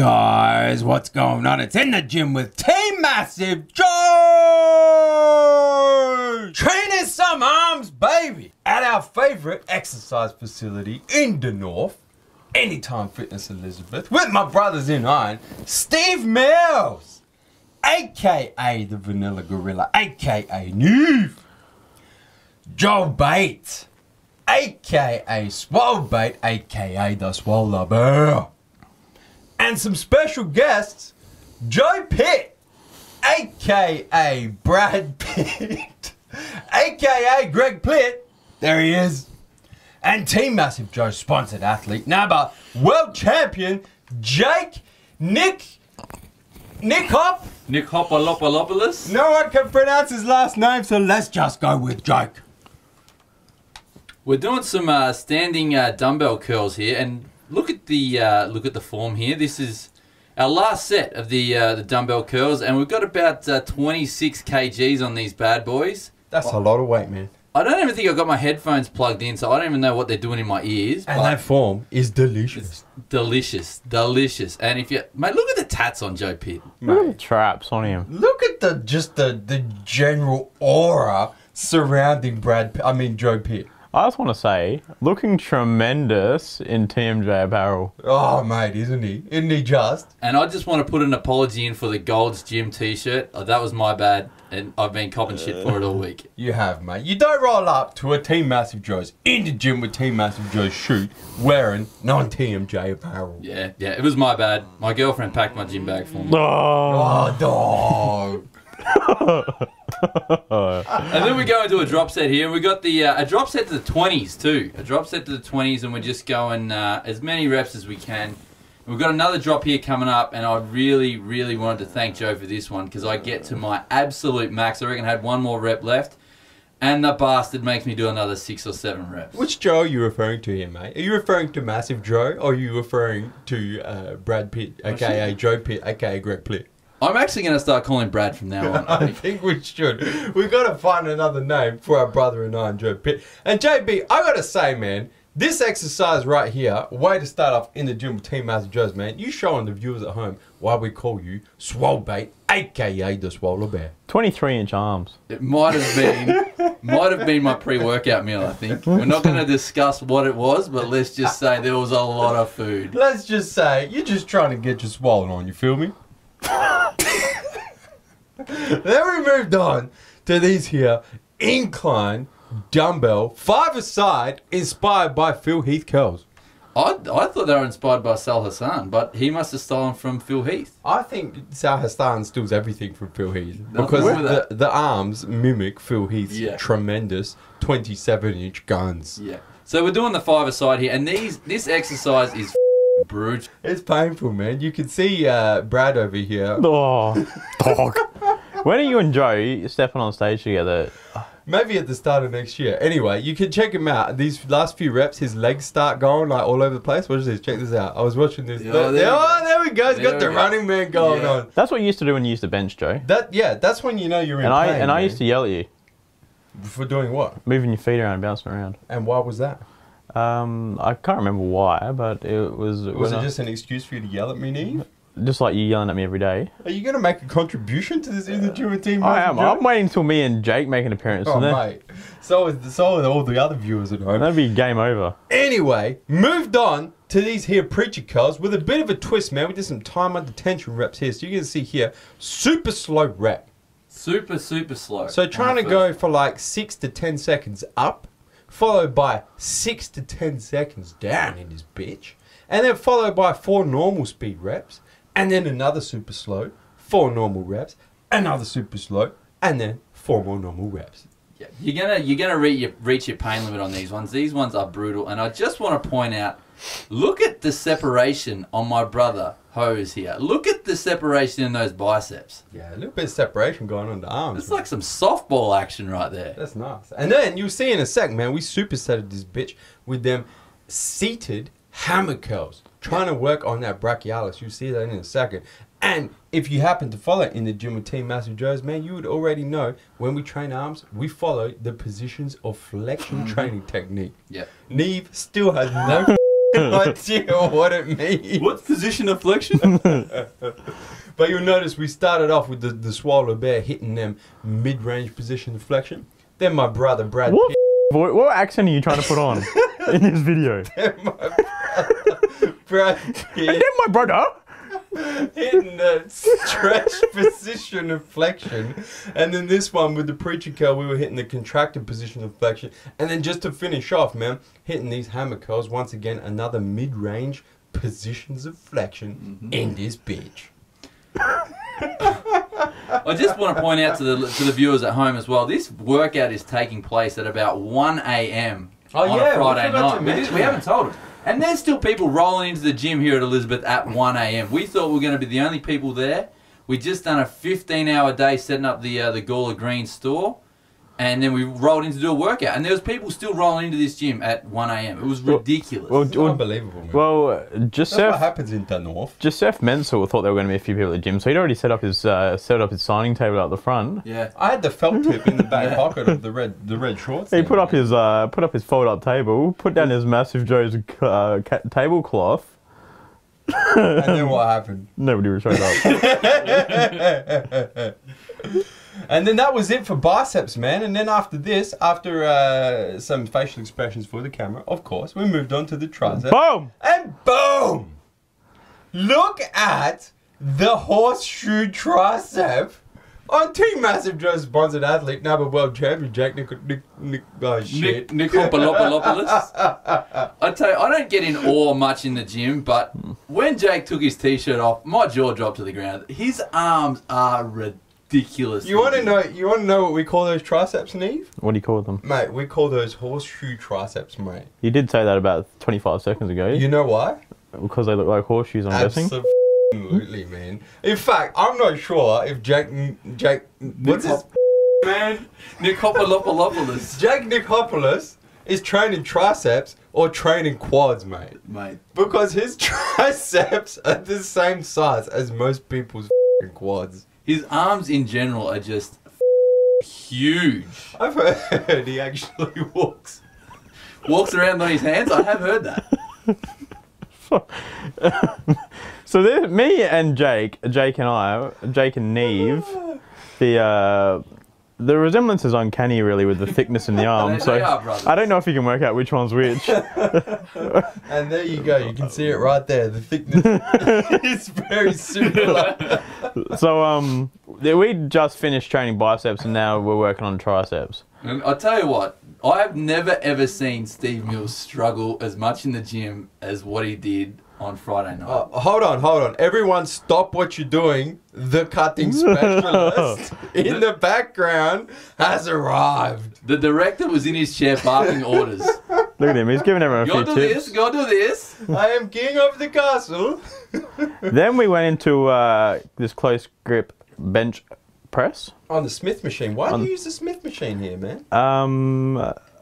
guys, what's going on? It's In the Gym with Team Massive Joe! Training some arms, baby! At our favourite exercise facility in the north, Anytime Fitness Elizabeth, with my brothers in iron, Steve Mills, aka the Vanilla Gorilla, aka Neve, Joel Bates, aka Swole Bait, aka the Swallow Bear. And some special guests, Joe Pitt, aka Brad Pitt, aka Greg Plitt, there he is, and Team Massive Joe sponsored athlete, NABBA world champion, Nick Hopalopoulos. No one can pronounce his last name, so let's just go with Jake. We're doing some standing dumbbell curls here, and look at the form here. This is our last set of the dumbbell curls, and we've got about 26 kgs on these bad boys. That's a lot of weight, man. I don't even think I've got my headphones plugged in, so I don't even know what they're doing in my east. And that form is delicious. It's delicious, delicious. And if you, mate, look at the tats on Joe Pitt. Look at the traps on him. Look at the general aura surrounding Joe Pitt. I just want to say, looking tremendous in TMJ apparel. Oh, mate, isn't he? Isn't he just? And I just want to put an apology in for the Gold's Gym t-shirt. That was my bad, and I've been copping shit for it all week. You have, mate. You don't roll up to a Team Massive Joe's In the Gym with Team Massive Joe's shoot wearing non-TMJ apparel. Yeah, it was my bad. My girlfriend packed my gym bag for me. Oh, dog. And then we go into a drop set here, and we got the a drop set to the 20s too. A drop set to the 20s, and we're just going as many reps as we can. We've got another drop here coming up, and I really, really wanted to thank Joe for this one because I get to my absolute max. I reckon I had one more rep left, and the bastard makes me do another 6 or 7 reps. Which Joe are you referring to here, mate? Are you referring to Massive Joe, or are you referring to Brad Pitt, aka Joe Pitt, aka Greg Plitt? I'm actually going to start calling Brad from now on. I think we should. We've got to find another name for our brother and I and Joe Pitt. And JB, I got to say, man, this exercise right here, way to start off in the gym with Team Massive Joe's, man. You showing the viewers at home why we call you Swole Bait, aka the Swallow Bear. 23-inch arms. It might have been my pre-workout meal, I think. We're not going to discuss what it was, but let's just say there was a lot of food. Let's just say you're just trying to get your swollen on, you feel me? Then we moved on to these here incline dumbbell 5-a-side inspired by Phil Heath curls. I thought they were inspired by Sal Hassan, but he must have stolen from Phil Heath. I think Sal Hassan steals everything from Phil Heath Nothing because wrong with the arms mimic Phil Heath's tremendous 27-inch guns. Yeah. So we're doing the 5-a-side here, and this exercise is brutal. It's painful, man. You can see Brad over here. Oh, dog. When are you and Joe stepping on stage together? Maybe at the start of next year. Anyway, you can check him out. These last few reps, his legs start going like all over the place. Watch this. Check this out. I was watching this. Oh, there we go. He's got the running man going on. That's what you used to do when you used to bench, Joe. That's when you know you're in pain. And I used to yell at you. For doing what? Moving your feet around and bouncing around. And why was that? I can't remember why, but it was... Was it just an excuse for you to yell at me, Neve? Just like you yelling at me every day. Are you going to make a contribution to this In the Gym with Team? I am. I'm waiting until me and Jake make an appearance. Oh, mate. So are all the other viewers at home. That'd be game over. Anyway, moved on to these here preacher curls with a bit of a twist, man. We did some time under tension reps here. So you can see here, super slow rep. Super, super slow. So trying to go for like 6 to 10 seconds up, followed by 6 to 10 seconds down in this bitch, and then followed by 4 normal speed reps, and then another super slow, 4 normal reps, another super slow, and then 4 more normal reps. Yeah, you're gonna reach your pain limit on these ones. These ones are brutal, and I just want to point out, look at the separation on my brother Hose here. Look at the separation in those biceps. Yeah, a little bit of separation going on the arms. It's like some softball action right there. That's nice. And then you'll see in a sec, man, we supersetted this bitch with them seated hammer curls. Trying to work on that brachialis. You'll see that in a second. And if you happen to follow In the Gym with Team Massive Joe's, man, you would already know when we train arms, we follow the positions of flexion training technique. Yeah. Neve still has no idea what it means. What's position of flexion? But you'll notice we started off with the swallow bear hitting them mid-range position of flexion. Then my brother Brad What, Pitt. what accent are you trying to put on in this video? Then my brother Brad And Pitt then my brother. hitting the stretch position of flexion. And then this one with the preacher curl, we were hitting the contracted position of flexion. And then just to finish off, man, hitting these hammer curls, once again, another mid-range positions of flexion in this bitch. I just want to point out to the viewers at home as well, this workout is taking place at about 1 a.m. on a Friday night. We haven't told them. And there's still people rolling into the gym here at Elizabeth at 1 a.m. We thought we were going to be the only people there. We just done a 15-hour day setting up the Gawler Green store. And then we rolled in to do a workout. And there was people still rolling into this gym at 1 a.m. It was ridiculous. It's unbelievable, man. Well, That's what happens in the north. Joseph Menzel thought there were going to be a few people at the gym, so he'd already set up his signing table out the front. Yeah. I had the felt tip in the back pocket of the red shorts. He put up his fold-up table, put down his massive Joe's tablecloth. And then what happened? Nobody showed up. And then that was it for biceps, man. And then after this, after some facial expressions for the camera, of course, we moved on to the tricep. Boom! And boom! Look at the horseshoe tricep on Team Massive Joe's sponsored athlete, number world champion, Jack Nicopolopoulos. I tell you, I don't get in awe much in the gym, but when Jake took his t-shirt off, my jaw dropped to the ground. His arms are ridiculous. You want to know what we call those triceps, Neve? What do you call them? Mate, we call those horseshoe triceps, mate. You did say that about 25 seconds ago. You know why? Because they look like horseshoes, I'm guessing. Absolutely, man. In fact, I'm not sure if Jack, what's his man? Nicopolopoulos. Jack Nicopoulos is training triceps or training quads, mate. Because his triceps are the same size as most people's quads. His arms in general are just huge. I've heard he actually walks around on his hands. I have heard that. So there, me and Jake and Neve, the resemblance is uncanny, really, with the thickness in the arm. They are brothers. I don't know if you can work out which one's which. And there you go. You can see it right there. The thickness is very similar. So we just finished training biceps, and now we're working on triceps. And I'll tell you what, I have never ever seen Steve Mills struggle as much in the gym as what he did on Friday night. Hold on. Everyone stop what you're doing. The cutting specialist in the background has arrived. The director was in his chair barking orders. Look at him, he's giving everyone a few tips. Go do this. I am king of the castle. Then we went into this close grip bench press. On the Smith machine. Why do you use the Smith machine here, man?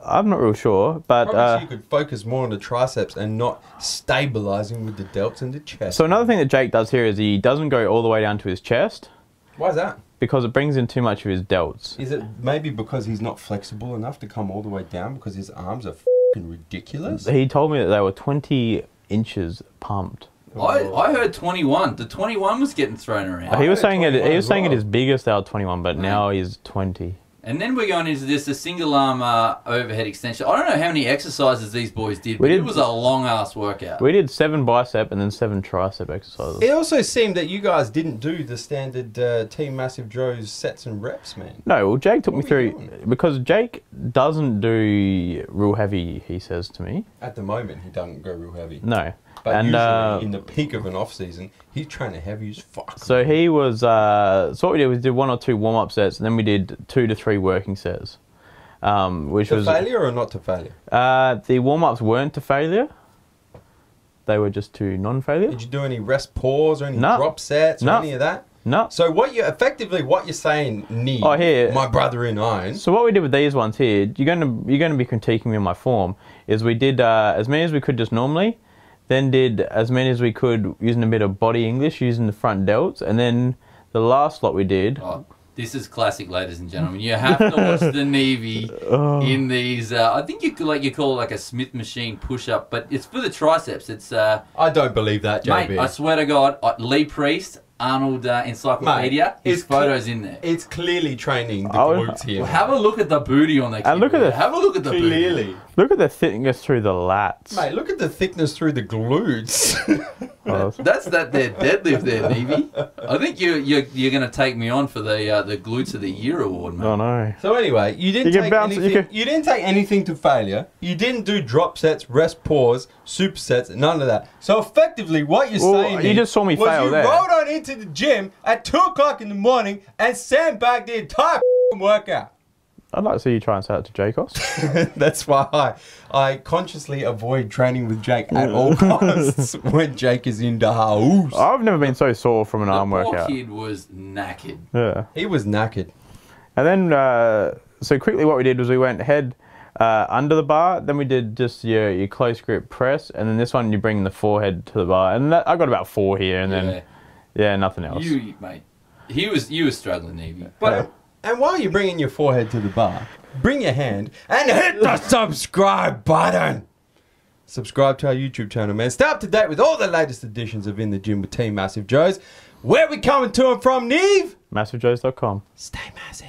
I'm not real sure, but Probably so you could focus more on the triceps and not stabilizing with the delts and the chest. So another thing that Jake does here is he doesn't go all the way down to his chest. Why is that? Because it brings in too much of his delts. Is it maybe because he's not flexible enough to come all the way down because his arms are f***ing ridiculous? He told me that they were 20 inches pumped. I heard 21. The 21 was getting thrown around. He was saying at his biggest they were 21, but now he's 20. And then we're going into this, a single arm overhead extension. I don't know how many exercises these boys did, but it was a long ass workout. We did 7 bicep and then 7 tricep exercises. It also seemed that you guys didn't do the standard Team Massive Joe's sets and reps, man. No, well, Jake took me through, because Jake doesn't do real heavy, he says to me. At the moment, he doesn't go real heavy. No. But usually, in the peak of an off-season, he's training heavy as fuck. So he was, so what we did was did 1 or 2 warm-up sets, and then we did 2 to 3 working sets. Which was failure or not to failure? The warm-ups weren't to failure. They were just to non-failure. Did you do any rest pause or any drop sets or any of that? No. So what you're saying, my brother in iron. So what we did with these ones here, you're going to be critiquing me on my form, is we did as many as we could just normally, then did as many as we could using a bit of body English, using the front delts, and then the last lot we did This is classic, ladies and gentlemen. You have to watch the Navy in these. I think you call it like a Smith machine push-up, but it's for the triceps. It's I don't believe that, JB. mate. I swear to God, Lee Priest, Arnold Encyclopedia. Mate, his photos in there. It's clearly training the Oh, glutes here. Well, have a look at the booty on the kid. And look at the- Have a look at the booty. Clearly. Look at the thickness through the lats. Mate, look at the thickness through the glutes. Oh, That's their deadlift there, Nevy. I think you're going to take me on for the glutes of the year award, mate. oh no. So anyway, you didn't You can take bounce- anything. you You didn't take anything to failure. You didn't do drop sets, rest pause, supersets, none of that. So effectively, what you're Well, saying you is, just saw me was fail you there. rolled on into the gym at 2 o'clock in the morning and sandbagged the entire workout. I'd like to see you try and say that to Jacos. That's why I consciously avoid training with Jake at all costs when Jake is in the house. I've never been so sore from an The arm poor workout. kid was knackered. Yeah. He was knackered. And then, so quickly what we did was we went head under the bar, then we did just your close grip press, and then this one you bring the forehead to the bar. And I got about 4 here, and then, yeah, nothing else. You, mate. You were struggling, Nevy. But And while you're bringing your forehead to the bar, bring your hand and hit the subscribe button. Subscribe to our YouTube channel, man. Stay up to date with all the latest editions of In the Gym with Team Massive Joes. Where we coming to and from, Neve? MassiveJoes.com. Stay massive.